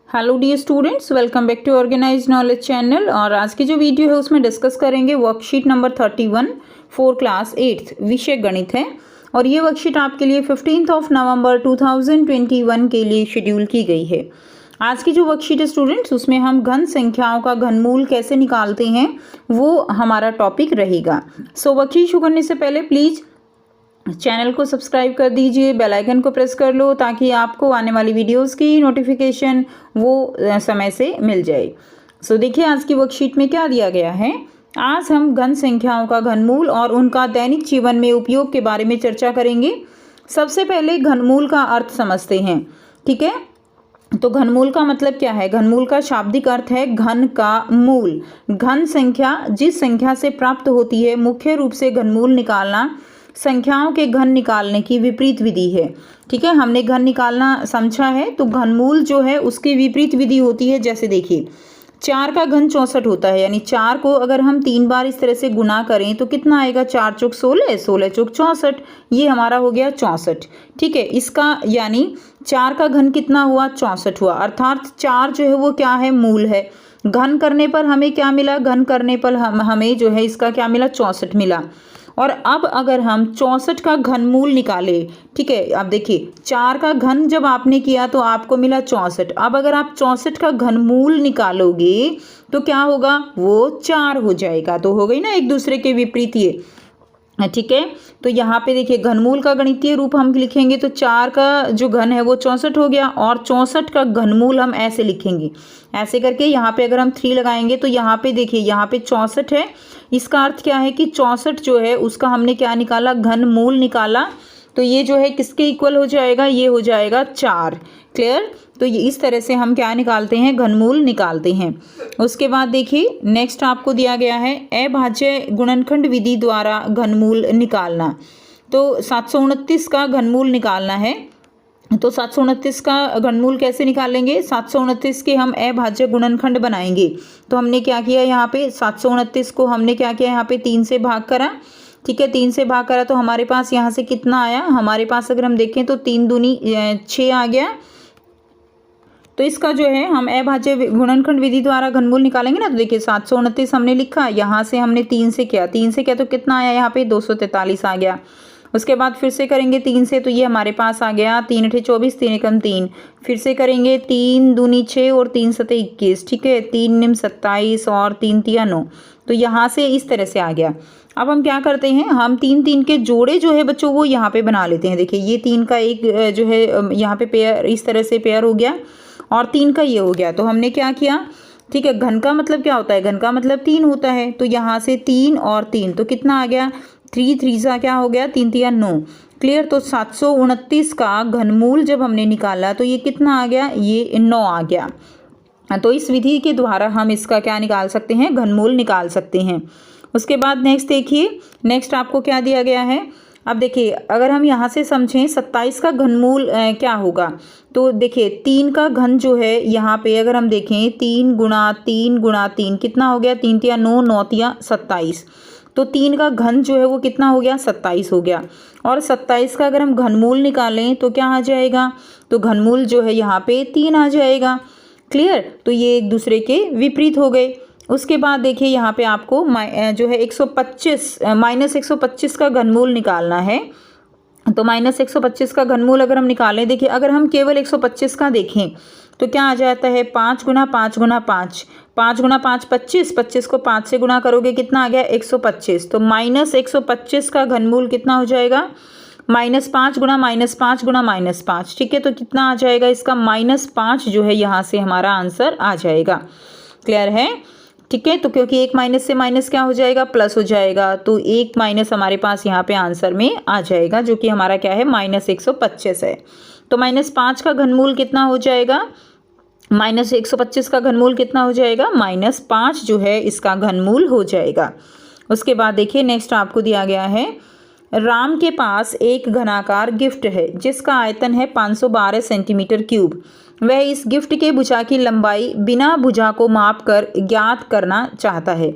Hello dear students, welcome back to organise knowledge channel. और आज की जो वीडियो है उसमें डिस्कस करेंगे वर्कशीट नंबर 31 फॉर क्लास 8 विषय गणित है। और ये वर्कशीट आपके लिए 15 नवंबर 2021 के लिए शेड्यूल की गई है। आज की जो वर्कशीट है स्टूडेंट्स, उसमें हम घन संख्याओं का घनमूल कैसे निकालते हैं वो हमारा टॉपिक रहेगा। सो वर्कशीट शुरू करने से पहले प्लीज़ चैनल को सब्सक्राइब कर दीजिए, बेल आइकन को प्रेस कर लो ताकि आपको आने वाली वीडियोस की नोटिफिकेशन वो समय से मिल जाए। सो देखिए आज की वर्कशीट में क्या दिया गया है। आज हम घन संख्याओं का घनमूल और उनका दैनिक जीवन में उपयोग के बारे में चर्चा करेंगे। सबसे पहले घनमूल का अर्थ समझते हैं, ठीक है। तो घनमूल का मतलब क्या है? घनमूल का शाब्दिक अर्थ है घन का मूल। घन संख्या जिस संख्या से प्राप्त होती है, मुख्य रूप से घनमूल निकालना संख्याओं के घन निकालने की विपरीत विधि है, ठीक है। हमने घन निकालना समझा है, तो घनमूल जो है उसकी विपरीत विधि होती है। जैसे देखिए 4 का घन 64 होता है, यानी 4 को अगर हम 3 बार इस तरह से गुना करें तो कितना आएगा? 4 चौक 16, 16 चौक 64, ये हमारा हो गया 64, ठीक है। इसका यानी 4 का घन कितना हुआ? 64 हुआ, अर्थात 4 जो है वो क्या है? मूल है। घन करने पर हमें क्या मिला? घन करने पर हमें जो है इसका क्या मिला? 64 मिला। और अब अगर हम 64 का घनमूल निकाले, ठीक है। अब देखिए 4 का घन जब आपने किया तो आपको मिला 64। अब अगर आप 64 का घनमूल निकालोगे तो क्या होगा? वो 4 हो जाएगा। तो हो गई ना एक दूसरे के विपरीत ये, ठीक है। तो यहाँ पे देखिए घनमूल का गणितीय रूप हम लिखेंगे तो 4 का जो घन है वो 64 हो गया, और 64 का घनमूल हम ऐसे लिखेंगे, ऐसे करके यहाँ पे अगर हम 3 लगाएंगे तो यहाँ पे देखिए यहाँ पे 64 है। इसका अर्थ क्या है कि 64 जो है उसका हमने क्या निकाला? घनमूल निकाला। तो ये जो है किसके इक्वल हो जाएगा? ये हो जाएगा 4। क्लियर? तो ये इस तरह से हम क्या निकालते हैं? घनमूल निकालते हैं। उसके बाद देखिए नेक्स्ट आपको दिया गया है अभाज्य गुणनखंड विधि द्वारा घनमूल निकालना। तो 729 का घनमूल निकालना है। तो 729 का घनमूल कैसे निकालेंगे? 729 के हम अभाज्य गुणनखंड बनाएंगे। तो हमने क्या किया यहाँ पे? 729 को हमने क्या किया? यहाँ पे 3 से भाग करा, ठीक है। 3 से भाग करा तो हमारे पास यहाँ से कितना आया? हमारे पास अगर हम देखें तो 3 दूनी 6 आ गया। तो इसका जो है हम अभाज्य गुणनखंड विधि द्वारा घनमूल निकालेंगे ना। तो देखिए 729 हमने लिखा, यहाँ से हमने 3 से किया, 3 से किया तो कितना आया? यहाँ पे 243 आ गया। उसके बाद फिर से करेंगे 3 से, तो ये हमारे पास आ गया 3 अठे 24, 3 एकम 3। फिर से करेंगे 3 दूनी 6 और 3 सते 21, ठीक है। 3 निम 27 और 3 तिया 9। तो यहाँ से इस तरह से आ गया। अब हम क्या करते हैं? हम 3 के जोड़े जो है बच्चों वो यहाँ पे बना लेते हैं। देखिए ये 3 का एक जो है यहाँ पे पेयर, इस तरह से पेयर हो गया, और 3 का ये हो गया। तो हमने क्या किया? ठीक है, घन का मतलब क्या होता है? घन का मतलब 3 होता है। तो यहाँ से 3 और 3 तो कितना आ गया? 3 3 सा क्या हो गया? 3 तिया 9। क्लियर? तो 729 का घनमूल जब हमने निकाला तो ये कितना आ गया? ये 9 आ गया। तो इस विधि के द्वारा हम इसका क्या निकाल सकते हैं? घनमूल निकाल सकते हैं। उसके बाद नेक्स्ट देखिए, नेक्स्ट आपको क्या दिया गया है। अब देखिए अगर हम यहाँ से समझें 27 का घनमूल क्या होगा। तो देखिए 3 का घन जो है यहाँ पे अगर हम देखें 3 गुणा 3 गुणा 3 कितना हो गया? 3 तिया 9, 9 तिया 27। तो 3 का घन जो है वो कितना हो गया? 27 हो गया। और 27 का अगर हम घनमूल निकालें तो क्या आ जाएगा? तो घनमूल जो है यहाँ पे 3 आ जाएगा। क्लियर? तो ये एक दूसरे के विपरीत हो गए। उसके बाद देखिए यहाँ पे आपको जो है 125 माइनस 125 का घनमूल निकालना है। तो माइनस 125 का घनमूल अगर हम निकालें, देखिए अगर हम केवल 125 का देखें तो क्या आ जाता है? 5 गुना 5 गुना 5, 5 गुना 5 25, 25 को 5 से गुना करोगे कितना आ गया? 125। तो माइनस 125 का घनमूल कितना हो जाएगा? -5 गुना -5 गुना -5, ठीक है। तो कितना आ जाएगा इसका? -5 जो है यहाँ से हमारा आंसर आ जाएगा। क्लियर है? ठीक है। तो क्योंकि एक माइनस से माइनस क्या हो जाएगा? प्लस हो जाएगा। तो एक माइनस हमारे पास यहाँ पे आंसर में आ जाएगा, जो कि हमारा क्या है? -125 है। तो -5 का घनमूल कितना हो जाएगा? -125 का घनमूल कितना हो जाएगा? -5 जो है इसका घनमूल हो जाएगा। उसके बाद देखिए नेक्स्ट आपको दिया गया है राम के पास एक घनाकार गिफ्ट है जिसका आयतन है 512 सेंटीमीटर क्यूब। वह इस गिफ्ट के भुजा की लंबाई बिना भुजा को माप कर ज्ञात करना चाहता है,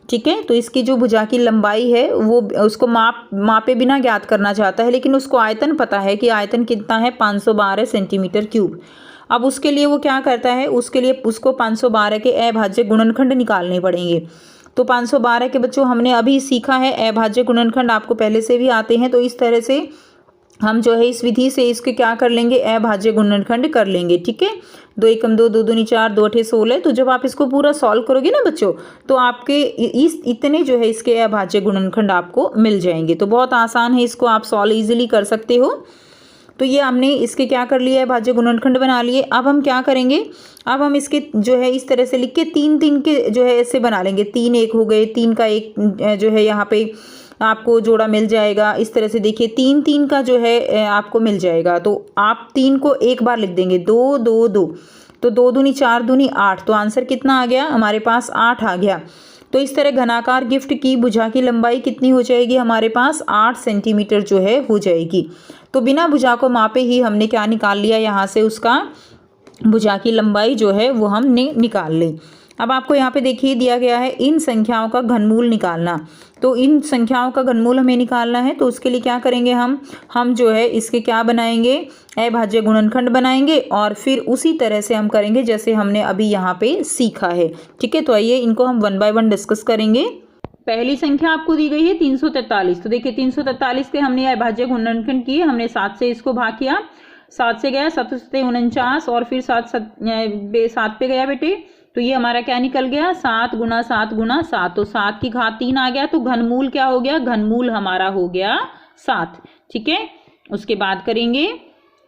ठीक है। तो इसकी जो भुजा की लंबाई है वो उसको मापे बिना ज्ञात करना चाहता है, लेकिन उसको आयतन पता है कि आयतन कितना है? 512 सेंटीमीटर क्यूब। अब उसके लिए वो क्या करता है, उसके लिए उसको 512 के अभाज्य गुणनखंड निकालने पड़ेंगे। तो 512 के बच्चों हमने अभी सीखा है, अभाज्य गुणनखंड आपको पहले से भी आते हैं। तो इस तरह से हम जो है इस विधि से इसके क्या कर लेंगे, अभाज्य गुणनखंड कर लेंगे। ठीक है, 2 एकम 2, 2 दूनी 4, 2 अठे 16। तो जब आप इसको पूरा सॉल्व करोगे ना बच्चों, तो आपके इस इतने जो है इसके अभाज्य गुणनखंड आपको मिल जाएंगे। तो बहुत आसान है, इसको आप सॉल्व इजीली कर सकते हो। तो ये हमने इसके क्या कर लिया है, अभाज्य गुणनखंड बना लिए। अब हम क्या करेंगे, अब हम इसके जो है इस तरह से लिख के 3 3 के जो है ऐसे बना लेंगे। 3 1 हो गए, 3 का 1 जो है यहाँ पे आपको जोड़ा मिल जाएगा। इस तरह से देखिए 3 3 का जो है आपको मिल जाएगा। तो आप 3 को एक बार लिख देंगे, 2 2 2। तो 2 दूनी 4 दूनी 8। तो आंसर कितना आ गया हमारे पास, 8 आ गया। तो इस तरह घनाकार गिफ्ट की भुजा की लंबाई कितनी हो जाएगी हमारे पास, 8 सेंटीमीटर जो है हो जाएगी। तो बिना भुजा को मापे ही हमने क्या निकाल लिया, यहाँ से उसका भुजा की लंबाई जो है वो हमने निकाल ली। अब आपको यहाँ पे देखिए दिया गया है इन संख्याओं का घनमूल निकालना। तो इन संख्याओं का घनमूल हमें निकालना है। तो उसके लिए क्या करेंगे, हम जो है इसके क्या बनाएंगे, अभाज्य गुणनखंड बनाएंगे। और फिर उसी तरह से हम करेंगे जैसे हमने अभी यहाँ पे सीखा है। ठीक है, तो आइए इनको हम 1 बाय 1 डिस्कस करेंगे। पहली संख्या आपको दी गई है 343। तो देखिए 343 के हमने अभाज्य गुणनखंड किए, हमने 7 से इसको भाग किया। 7 से गया 7 से 49 और फिर 7 पे गया बेटे। तो ये हमारा क्या निकल गया, 7 गुना 7 गुना 7। तो 7 की घात 3 आ गया। तो घनमूल क्या हो गया, घनमूल हमारा हो गया 7। ठीक है, उसके बाद करेंगे,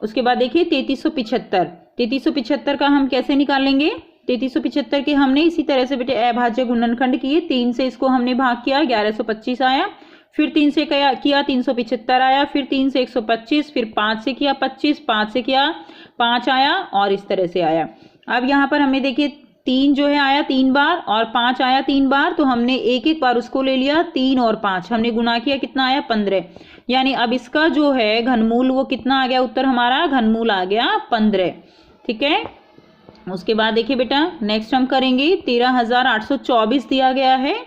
उसके बाद देखिए 3375। 3375 का हम कैसे निकालेंगे, 3375 के हमने इसी तरह से बेटे अभाज्य गुणनखंड किए। 3 से इसको हमने भाग किया, 1125 आया। फिर 3 से किया 375 आया। फिर 3 से 125, फिर 5 से किया 25, 5 से किया 5 आया और इस तरह से आया। अब यहाँ पर हमें देखिए 3 जो है आया 3 बार और 5 आया 3 बार। तो हमने एक एक बार उसको ले लिया, 3 और 5 हमने गुना किया, कितना आया 15। यानी अब इसका जो है घनमूल वो कितना आ गया, उत्तर हमारा घनमूल आ गया 15। ठीक है, उसके बाद देखिए बेटा नेक्स्ट हम करेंगे 13,824 दिया गया है।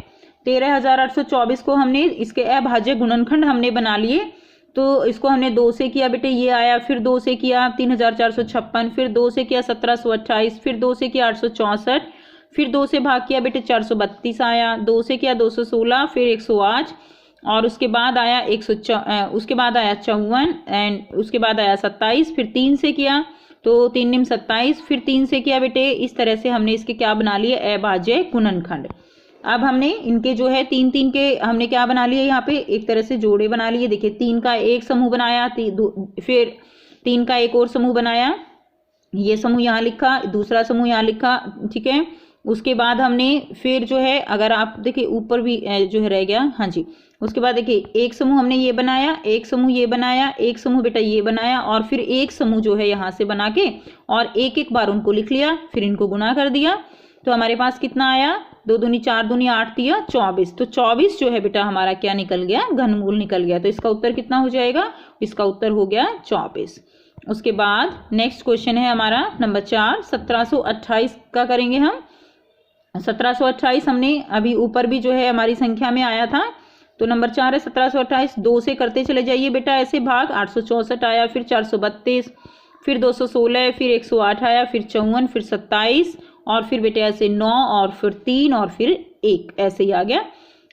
13,824 को हमने इसके अभाज्य गुणनखंड हमने बना लिए। तो इसको हमने 2 से किया बेटे, ये आया। फिर 2 से किया 3,456। फिर 2 से किया 1,728। फिर 2 से किया 864। फिर 2 से भाग किया बेटे 432 आया। 2 से किया 216, फिर 108 और उसके बाद आया 54 एंड उसके बाद आया 27। फिर 3 से किया तो 3 निम 27। फिर 3 से किया बेटे, इस तरह से हमने इसके क्या बना लिए, अभाज्य गुणनखंड। अब हमने इनके जो है 3 3 के हमने क्या बना लिए, यहाँ पे एक तरह से जोड़े बना लिए। देखिए 3 का एक समूह बनाया, फिर 3 का एक और समूह बनाया, ये समूह यहाँ लिखा, दूसरा समूह यहाँ लिखा। ठीक है, उसके बाद हमने फिर जो है अगर आप देखिए ऊपर भी जो है रह गया, हाँ जी। उसके बाद देखिए एक समूह हमने ये बनाया, एक समूह ये बनाया, एक समूह बेटा ये बनाया और फिर एक समूह जो है यहाँ से बना के और एक एक बार उनको लिख लिया, फिर इनको गुना कर दिया। तो हमारे पास कितना आया, 2 दूनी 4 दूनी 8 दिया 24। तो 24 जो है बेटा हमारा क्या निकल गया, घनमूल निकल गया। तो इसका उत्तर कितना हो जाएगा, इसका उत्तर हो गया 24। उसके बाद नेक्स्ट क्वेश्चन है हमारा नंबर 4, 1728 का करेंगे हम। 1728 हमने अभी ऊपर भी जो है हमारी संख्या में आया था। तो नंबर 4 है 1728। 2 से करते चले जाइए बेटा ऐसे भाग, 864 आया, फिर 432, फिर 216, फिर 108 आया, फिर 54, फिर 27 और फिर बेटे ऐसे 9 और फिर 3 और फिर 1 ऐसे ही आ गया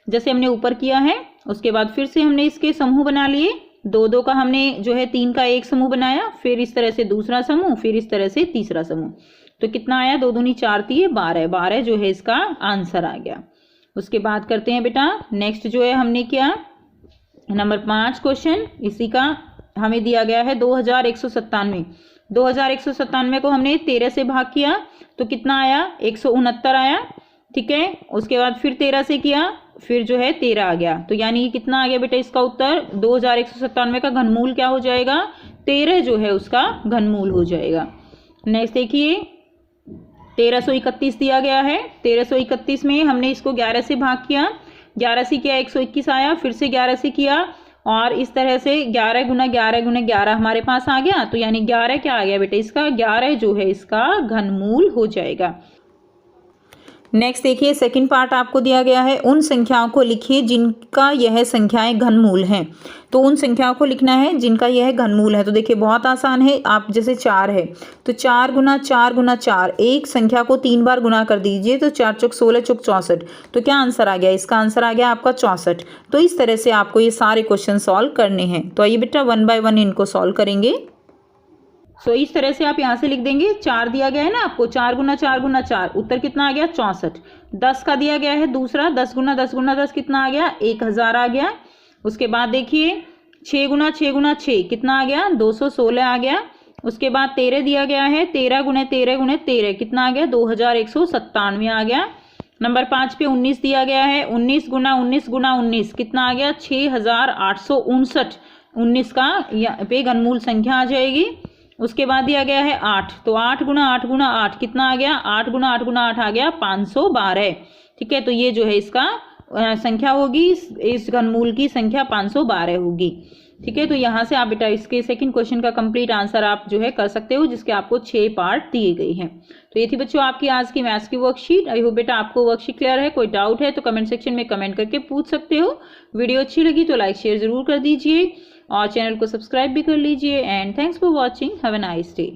जैसे हमने ऊपर किया है। उसके बाद फिर से हमने इसके समूह बना लिए, 2 2 का हमने जो है 3 का एक समूह बनाया, फिर इस तरह से दूसरा समूह, फिर इस तरह से तीसरा समूह। तो कितना आया, 2 दूनी 4 3 12, 12 जो है इसका आंसर आ गया। उसके बाद करते हैं बेटा नेक्स्ट जो है हमने किया नंबर 5 क्वेश्चन, इसी का हमें दिया गया है 2197। 2197 को हमने 13 से भाग किया तो कितना आया, 169 आया। ठीक है, उसके बाद फिर 13 से किया, फिर जो है 13 आ गया। तो यानी कितना आ गया बेटा इसका उत्तर, 2197 का घनमूल क्या हो जाएगा, 13 जो है उसका घनमूल हो जाएगा। नेक्स्ट देखिए 1331 दिया गया है। 1331 में हमने इसको 11 से भाग किया, 11 से किया 121 आया, फिर से 11 से किया और इस तरह से 11 गुना 11 गुना 11 हमारे पास आ गया। तो यानी 11 क्या आ गया बेटा इसका, 11 जो है इसका घनमूल हो जाएगा। नेक्स्ट देखिए सेकंड पार्ट आपको दिया गया है, उन संख्याओं को लिखिए जिनका यह संख्याएं घनमूल हैं। तो उन संख्याओं को लिखना है जिनका यह घनमूल है। तो देखिए बहुत आसान है, आप जैसे 4 है तो 4 गुना 4 गुना 4, एक संख्या को 3 बार गुना कर दीजिए तो 4 चौक 16 चौक 64। तो क्या आंसर आ गया? इसका आंसर आ गया आपका 64। तो इस तरह से आपको ये सारे क्वेश्चन सॉल्व करने हैं। तो आइए बेटा 1 बाय 1 इनको सॉल्व करेंगे। सो इस तरह से आप यहाँ से लिख देंगे, 4 दिया गया है ना आपको, 4 गुना 4 गुना 4, उत्तर कितना आ गया? 64। 10 का दिया गया है दूसरा, 10 गुना 10 गुना 10 कितना आ गया? 1000 आ गया। उसके बाद देखिए 6 गुना 6 गुना 6 कितना आ गया? 216 आ गया। उसके बाद 13 दिया गया है, 13 गुने 13 गुने 13 कितना आ गया? 2197 आ गया। नंबर 5 पे 19 दिया गया है, 19 गुना 19 गुना 19 कितना आ गया? 6859। 19 का यहाँ पे घनमूल संख्या आ जाएगी। उसके बाद दिया गया है 8, तो 8 गुना 8 गुना 8 कितना आ गया? 8 गुना 8 गुना 8 आ गया 512। ठीक है, तो ये जो है इसका संख्या होगी, इस घनमूल की संख्या 512 होगी। ठीक है, तो यहाँ से आप बेटा इसके सेकंड क्वेश्चन का कंप्लीट आंसर आप जो है कर सकते हो, जिसके आपको 6 पार्ट दिए गए हैं। तो ये थी बच्चों आपकी आज की मैथ्स की वर्कशीट। आई होप बेटा आपको वर्कशीट क्लियर है। कोई डाउट है तो कमेंट सेक्शन में कमेंट करके पूछ सकते हो। वीडियो अच्छी लगी तो लाइक शेयर जरूर कर दीजिए और चैनल को सब्सक्राइब भी कर लीजिए। And thanks for watching, have a nice day.